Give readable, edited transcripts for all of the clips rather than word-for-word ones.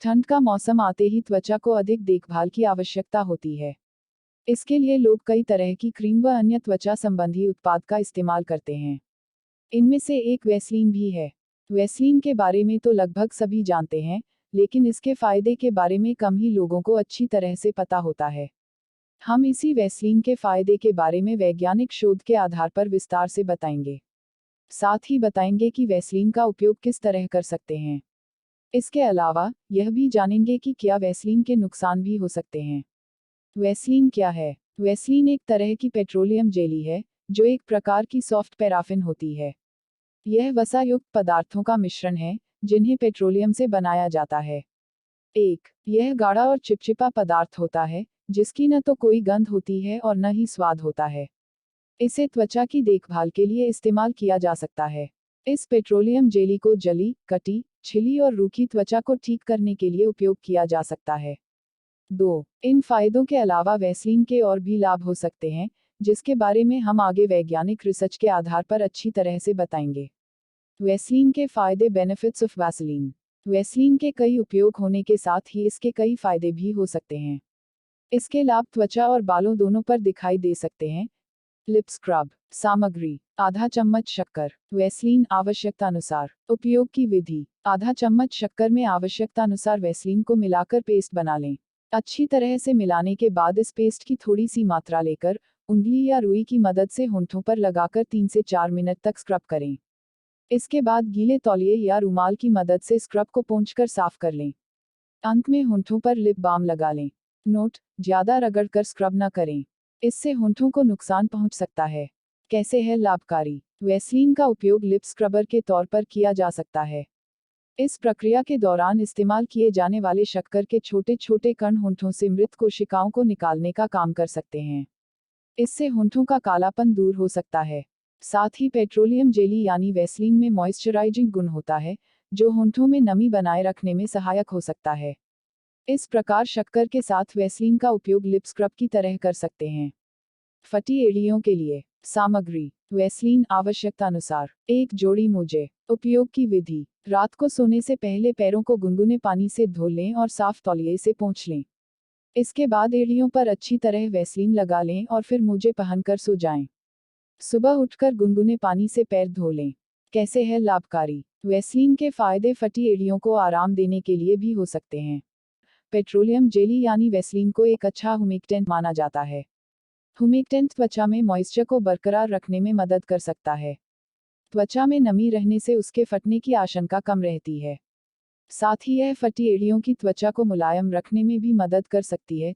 ठंड का मौसम आते ही त्वचा को अधिक देखभाल की आवश्यकता होती है। इसके लिए लोग कई तरह की क्रीम व अन्य त्वचा संबंधी उत्पाद का इस्तेमाल करते हैं। इनमें से एक वैसलीन भी है। वैसलीन के बारे में तो लगभग सभी जानते हैं, लेकिन इसके फायदे के बारे में कम ही लोगों को अच्छी तरह से पता होता है। हम इसी वैसलीन के फायदे के बारे में वैज्ञानिक शोध के आधार पर विस्तार से बताएंगे। साथ ही बताएंगे कि वैसलीन का उपयोग किस तरह कर सकते हैं। इसके अलावा यह भी जानेंगे कि क्या वैसलीन के नुकसान भी हो सकते हैं। वैसलीन क्या है? वैसलीन एक तरह की पेट्रोलियम जेली है, जो एक प्रकार की सॉफ्ट पैराफिन होती है। यह वसायुक्त पदार्थों का मिश्रण है, जिन्हें पेट्रोलियम से बनाया जाता है। यह गाढ़ा और चिपचिपा पदार्थ होता है, जिसकी न तो कोई गंध होती है और न ही स्वाद होता है। इसे त्वचा की देखभाल के लिए इस्तेमाल किया जा सकता है। इस पेट्रोलियम जेली को जली, कटी, छिली और रूखी त्वचा को ठीक करने के लिए उपयोग किया जा सकता है। इन फायदों के अलावा वैसलीन के और भी लाभ हो सकते हैं, जिसके बारे में हम आगे वैज्ञानिक रिसर्च के आधार पर अच्छी तरह से बताएंगे। वैसलीन के फायदे, बेनिफिट्स ऑफ वैसलीन। वैसलीन के कई उपयोग होने के साथ ही इसके कई फायदे भी हो सकते हैं। इसके लाभ त्वचा और बालों दोनों पर दिखाई दे सकते हैं। Lip scrub. सामग्री: आधा चम्मच शक्कर। वैसलीन आवश्यकतानुसार। उपयोग की विधि: आधा चम्मच शक्कर में आवश्यकतानुसार वैसलीन को मिलाकर पेस्ट बना लें। अच्छी तरह से मिलाने के बाद इस पेस्ट की थोड़ी सी मात्रा लेकर उंगली या रुई की मदद से होंठों पर लगाकर 3 से 4 मिनट तक स्क्रब करें। इसके बाद गीले तौलिए या रुमाल की मदद से स्क्रब को पोंछकर साफ कर लें। अंत में होंठों पर लिप बाम लगा लें। नोट: ज्यादा रगड़कर स्क्रब न करें, इससे होंठों को नुकसान पहुंच सकता है। कैसे है लाभकारी? वैसलीन का उपयोग लिप स्क्रबर के तौर पर किया जा सकता है। इस प्रक्रिया के दौरान इस्तेमाल किए जाने वाले शक्कर के छोटे छोटे कण होंठों से मृत कोशिकाओं को निकालने का काम कर सकते हैं। इससे होंठों का कालापन दूर हो सकता है। साथ ही पेट्रोलियम जेली यानी वैसलीन में मॉइस्चराइजिंग गुण होता है, जो होंठों में नमी बनाए रखने में सहायक हो सकता है। इस प्रकार शक्कर के साथ वैसलीन का उपयोग लिप स्क्रब की तरह कर सकते हैं। फटी एड़ियों के लिए सामग्री: वैसलीन आवश्यकतानुसार। 1 जोड़ी मोजे। उपयोग की विधि: रात को सोने से पहले पैरों को गुनगुने पानी से धो लें और साफ तौलिए से पोंछ लें। इसके बाद एड़ियों पर अच्छी तरह वैसलीन लगा लें और फिर मोजे पहनकर सो जाएं। सुबह उठकर गुनगुने पानी से पैर धो लें। कैसे है लाभकारी? वैसलीन के फायदे फटी एड़ियों को आराम देने के लिए भी हो सकते हैं। पेट्रोलियम जेली यानी वैसलीन को एक अच्छा हुमिकटेंट माना जाता है। हुमिकटेंट त्वचा में मॉइस्चर को बरकरार रखने में मदद कर सकता है। त्वचा में नमी रहने से उसके फटने की आशंका कम रहती है। साथ ही यह फटी एड़ियों की त्वचा को मुलायम रखने में भी मदद कर सकती है।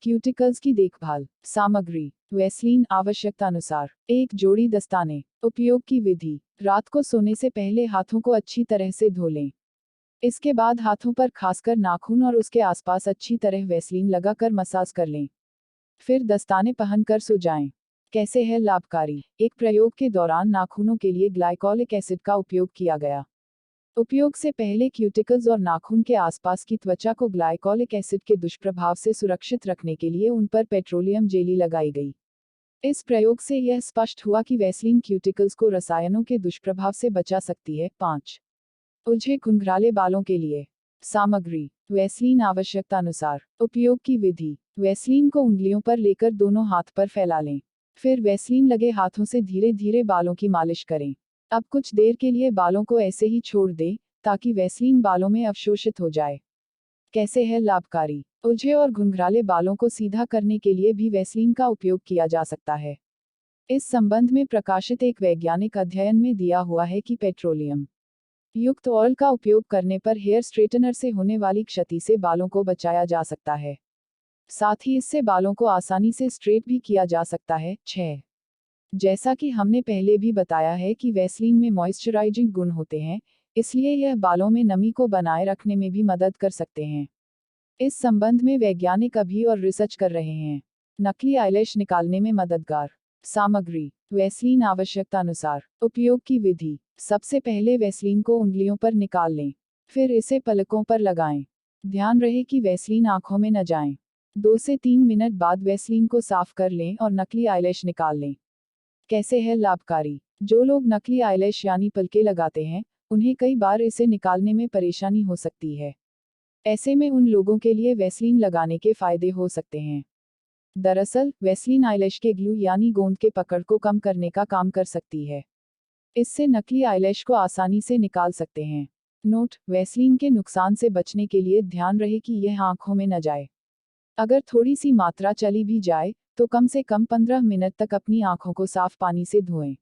क्यूटिकल्स की देखभाल। सामग्री: वैसलीन आवश्यकतानुसार। 1 जोड़ी दस्ताने। उपयोग की विधि: रात को सोने से पहले हाथों को अच्छी तरह से धो लें। इसके बाद हाथों पर खासकर नाखून और उसके आसपास अच्छी तरह वैसलीन लगाकर मसाज कर लें। फिर दस्ताने पहनकर सो जाएं। कैसे है लाभकारी? एक प्रयोग के दौरान नाखूनों के लिए ग्लाइकोलिक एसिड का उपयोग किया गया। उपयोग से पहले क्यूटिकल्स और नाखून के आसपास की त्वचा को ग्लाइकोलिक एसिड के दुष्प्रभाव से सुरक्षित रखने के लिए उन पर पेट्रोलियम जेली लगाई गई। इस प्रयोग से यह स्पष्ट हुआ कि वैसलीन क्यूटिकल्स को रसायनों के दुष्प्रभाव से बचा सकती है। उलझे घुंघराले बालों के लिए सामग्री: वैसलीन आवश्यकतानुसार। उपयोग की विधि: वैसलीन को उंगलियों पर लेकर दोनों हाथ पर फैला लें। फिर वैसलीन लगे हाथों से धीरे धीरे बालों की मालिश करें। अब कुछ देर के लिए बालों को ऐसे ही छोड़ दें, ताकि वैसलीन बालों में अवशोषित हो जाए। कैसे है लाभकारी? उलझे और घुंघराले बालों को सीधा करने के लिए भी वैसलीन का उपयोग किया जा सकता है। इस संबंध में प्रकाशित एक वैज्ञानिक अध्ययन में दिया हुआ है कि पेट्रोलियम युक्त ऑयल का उपयोग करने पर हेयर स्ट्रेटनर से होने वाली क्षति से बालों को बचाया जा सकता है। साथ ही इससे बालों को आसानी से स्ट्रेट भी किया जा सकता है। जैसा कि हमने पहले भी बताया है कि वैसलीन में मॉइस्चराइजिंग गुण होते हैं, इसलिए यह बालों में नमी को बनाए रखने में भी मदद कर सकते हैं। इस संबंध में वैज्ञानिक अभी और रिसर्च कर रहे हैं। नकली आईलैश निकालने में मददगार सामग्री: वैसलीन आवश्यकतानुसार। उपयोग की विधि: सबसे पहले वैसलीन को उंगलियों पर निकाल लें। फिर इसे पलकों पर लगाएं। ध्यान रहे कि वैसलीन आंखों में न जाए। 2 से 3 मिनट बाद वैसलीन को साफ कर लें और नकली आईलैश निकाल लें। कैसे है लाभकारी? जो लोग नकली आईलैश यानी पलके लगाते हैं, उन्हें कई बार इसे निकालने में परेशानी हो सकती है। ऐसे में उन लोगों के लिए वैसलीन लगाने के फायदे हो सकते हैं। दरअसल वैसलीन आईलैश के ग्लू यानी गोंद के पकड़ को कम करने का काम कर सकती है। इससे नकली आईलैश को आसानी से निकाल सकते हैं। नोट: वैसलीन के नुकसान से बचने के लिए ध्यान रहे कि यह आंखों में न जाए। अगर थोड़ी सी मात्रा चली भी जाए तो कम से कम 15 मिनट तक अपनी आंखों को साफ पानी से धोएं।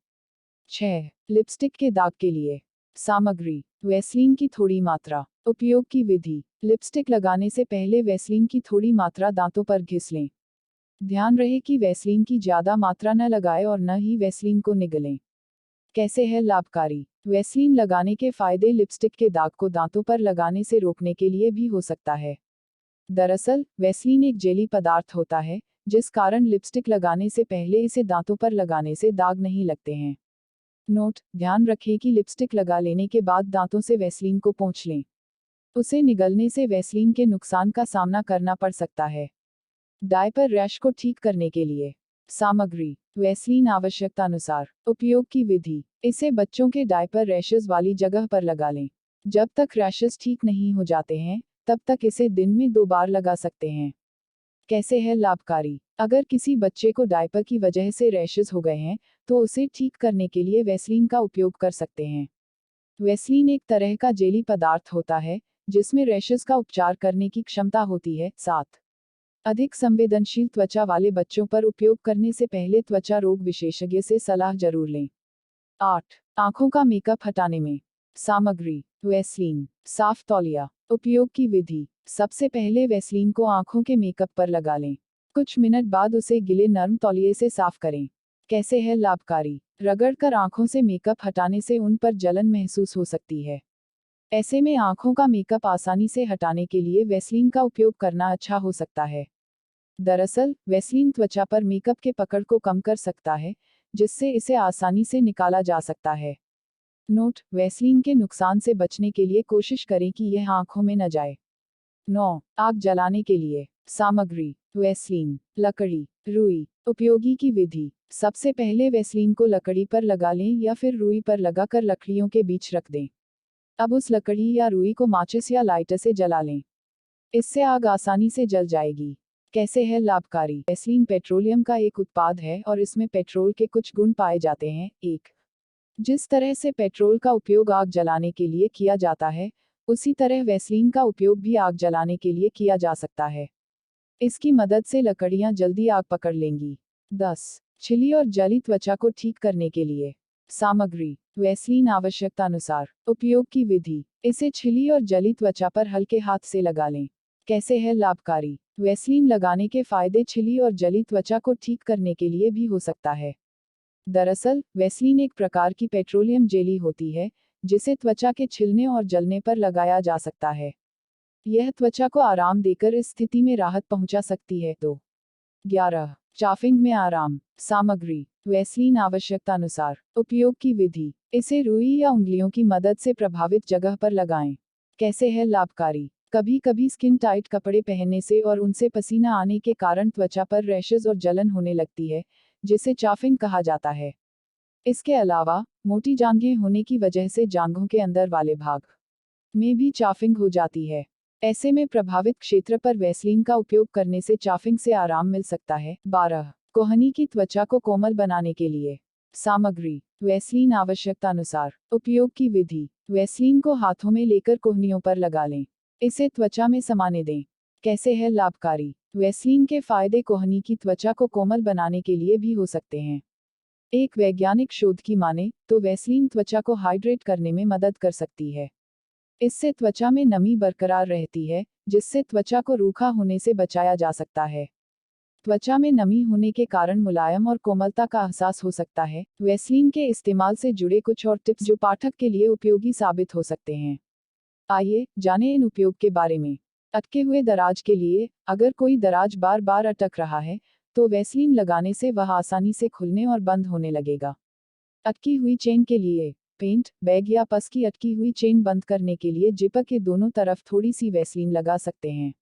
6. लिपस्टिक के दाग के लिए सामग्री: वैसलीन की थोड़ी मात्रा। उपयोग की विधि: लिपस्टिक लगाने से पहले वैसलीन की थोड़ी मात्रा दांतों पर घिस लें। ध्यान रहे कि वैसलीन की ज्यादा मात्रा न लगाएं और न ही वैसलीन को निगलें। कैसे है लाभकारी? वैसलीन लगाने के फायदे: लिपस्टिक के दाग को दांतों पर लगाने से रोकने के लिए भी हो सकता है। दरअसल वैसलीन एक जेली पदार्थ होता है, जिस कारण लिपस्टिक लगाने से पहले इसे दांतों पर लगाने से दाग नहीं लगते हैं। नोट: ध्यान रखें कि लिपस्टिक लगा लेने के बाद दांतों से वैसलीन को पोंछ लें। उसे निगलने से वैसलीन के नुकसान का सामना करना पड़ सकता है। डायपर रैश को ठीक करने के लिए सामग्री: वैसलीन आवश्यकतानुसार। उपयोग की विधि: इसे बच्चों के डायपर रैशेज वाली जगह पर लगा लें। जब तक रैशेज ठीक नहीं हो जाते हैं, तब तक इसे दिन में 2 बार लगा सकते हैं। कैसे है लाभकारी? अगर किसी बच्चे को डायपर की वजह से रैशेज हो गए हैं, तो उसे ठीक करने के लिए वैसलीन का उपयोग कर सकते हैं। वैसलीन एक तरह का जेली पदार्थ होता है, जिसमें रैशेज का उपचार करने की क्षमता होती है। 7. अधिक संवेदनशील त्वचा वाले बच्चों पर उपयोग करने से पहले त्वचा रोग विशेषज्ञ से सलाह जरूर लें। 8. आंखों का मेकअप हटाने में सामग्री: वैसलीन, साफ तौलिया। उपयोग की विधि: सबसे पहले वैसलीन को आंखों के मेकअप पर लगा लें। कुछ मिनट बाद उसे गिले नरम तौलिए से साफ करें। कैसे है लाभकारी? रगड़कर आंखों से मेकअप हटाने से उन पर जलन महसूस हो सकती है। ऐसे में आंखों का मेकअप आसानी से हटाने के लिए वैसलीन का उपयोग करना अच्छा हो सकता है। दरअसल वैसलीन त्वचा पर मेकअप के पकड़ को कम कर सकता है, जिससे इसे आसानी से निकाला जा सकता है। नोट: वैसलीन के नुकसान से बचने के लिए कोशिश करें कि यह आंखों में न जाए। 9. आग जलाने के लिए सामग्री: वैसलीन, लकड़ी, रुई। उपयोगी की विधि: सबसे पहले वैसलीन को लकड़ी पर लगा लें या फिर रुई पर लगाकर लकड़ियों के बीच रख दें। अब उस लकड़ी या रुई को माचिस या लाइटर से जला लें। इससे आग आसानी से जल जाएगी। कैसे है लाभकारी? वैसलीन पेट्रोलियम का एक उत्पाद है और इसमें पेट्रोल के कुछ गुण पाए जाते हैं। 1. जिस तरह से पेट्रोल का उपयोग आग जलाने के लिए किया जाता है, उसी तरह वैसलीन का उपयोग भी आग जलाने के लिए किया जा सकता है। इसकी मदद से लकड़ियां जल्दी आग पकड़ लेंगी। 10. छिली और जली त्वचा को ठीक करने के लिए सामग्री: वैसलीन आवश्यकतानुसार। उपयोग की विधि: इसे छिली और जली त्वचा पर हल्के हाथ से लगा लें। कैसे है लाभकारी? वैसलीन लगाने के फायदे: छिली और जली त्वचा को ठीक करने के लिए भी हो सकता है। दरअसल वैसलीन एक प्रकार की पेट्रोलियम जेली होती है, जिसे त्वचा के छिलने और जलने पर लगाया जा सकता है। यह त्वचा को आराम देकर इस स्थिति में राहत पहुंचा सकती है। 2. 11. चाफिंग में आराम सामग्री: वैसलीन आवश्यकतानुसार। उपयोग की विधि: इसे रुई या उंगलियों की मदद से प्रभावित जगह पर लगाएं। कैसे है लाभकारी? कभी कभी स्किन टाइट कपड़े पहनने से और उनसे पसीना आने के कारण त्वचा पर रैशेज और जलन होने लगती है, जिसे चाफिंग कहा जाता है। इसके अलावा मोटी जांघें होने की वजह से जांघों के अंदर वाले भाग में भी चाफिंग हो जाती है। ऐसे में प्रभावित क्षेत्र पर वैसलीन का उपयोग करने से चाफिंग से आराम मिल सकता है। 12. कोहनी की त्वचा को कोमल बनाने के लिए सामग्री: वैसलीन आवश्यकतानुसार। उपयोग की विधि: वैसलीन को हाथों में लेकर कोहनियों पर लगा लें। इसे त्वचा में समाने दें। कैसे है लाभकारी? वैसलीन के फायदे कोहनी की त्वचा को कोमल बनाने के लिए भी हो सकते हैं। एक वैज्ञानिक शोध की माने तो वैसलीन त्वचा को हाइड्रेट करने में मदद कर सकती है। इससे त्वचा में नमी बरकरार रहती है, जिससे त्वचा को रूखा होने से बचाया जा सकता है। त्वचा में नमी होने के कारण मुलायम और कोमलता का एहसास हो सकता है। वैसलीन के इस्तेमाल से जुड़े कुछ और टिप्स जो पाठक के लिए उपयोगी साबित हो सकते हैं। आइए जानें इन उपयोग के बारे में। अटके हुए दराज के लिए: अगर कोई दराज बार बार अटक रहा है, तो वैसलीन लगाने से वह आसानी से खुलने और बंद होने लगेगा। अटकी हुई चेन के लिए: पेंट, बैग या पर्स की अटकी हुई चेन बंद करने के लिए जिपर के दोनों तरफ थोड़ी सी वैसलीन लगा सकते हैं।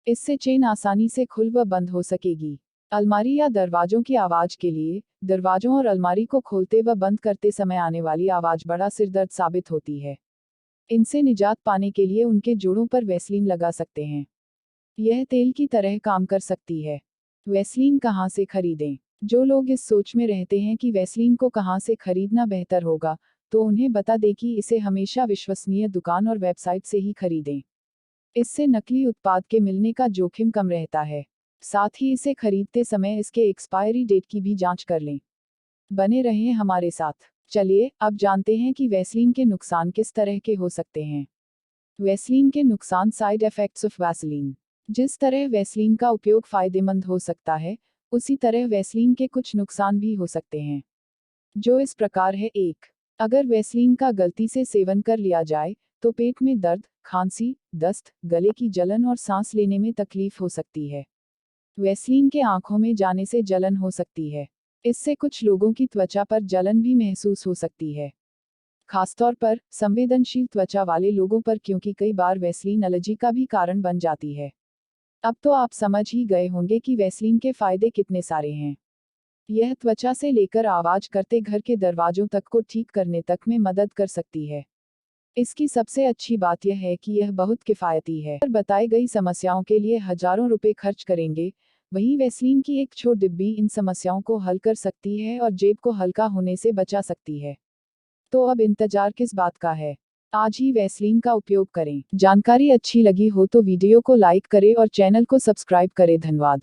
इससे चेन आसानी से खुल व बंद हो सकेगी। अलमारी या दरवाजों की आवाज के लिए: दरवाजों और अलमारी को खोलते व बंद करते समय आने वाली आवाज बड़ा सिरदर्द साबित होती है। इनसे निजात पाने के लिए उनके जोड़ों पर वैसलीन लगा सकते हैं। यह तेल की तरह काम कर सकती है। वैसलीन कहाँ से खरीदें? जो लोग इस सोच में रहते हैं कि वैसलीन को कहाँ से खरीदना बेहतर होगा, तो उन्हें बता दें कि इसे हमेशा विश्वसनीय दुकान और वेबसाइट से ही खरीदें। इससे नकली उत्पाद के मिलने का जोखिम कम रहता है। साथ ही इसे खरीदते समय इसके एक्सपायरी डेट की भी जांच कर लें। बने रहें हमारे साथ। चलिए अब जानते हैं कि वैसलीन के नुकसान किस तरह के हो सकते हैं। वैसलीन के नुकसान। Side effects of Vaseline. जिस तरह वैसलीन का उपयोग फायदेमंद हो सकता है, उसी तरह वैसलीन के कुछ नुकसान भी हो सकते हैं, जो इस प्रकार है। 1. अगर वैसलीन का गलती से सेवन कर लिया जाए, तो पेट में दर्द, खांसी, दस्त, गले की जलन और सांस लेने में तकलीफ हो सकती है। वैसलीन के आंखों में जाने से जलन हो सकती है। इससे कुछ लोगों की त्वचा पर जलन भी महसूस हो सकती है, खासतौर पर संवेदनशील त्वचा वाले लोगों पर, क्योंकि कई बार वैसलीन एलर्जी का भी कारण बन जाती है। अब तो आप समझ ही गए होंगे कि वैसलीन के फायदे कितने सारे हैं। यह त्वचा से लेकर आवाज करते घर के दरवाजों तक को ठीक करने तक में मदद कर सकती है। इसकी सबसे अच्छी बात यह है कि यह बहुत किफ़ायती है। और बताई गई समस्याओं के लिए हजारों रुपए खर्च करेंगे, वहीं वैसलीन की एक छोटी डिब्बी इन समस्याओं को हल कर सकती है और जेब को हल्का होने से बचा सकती है। तो अब इंतजार किस बात का है? आज ही वैसलीन का उपयोग करें। जानकारी अच्छी लगी हो तो वीडियो को लाइक करें और चैनल को सब्सक्राइब करें। धन्यवाद।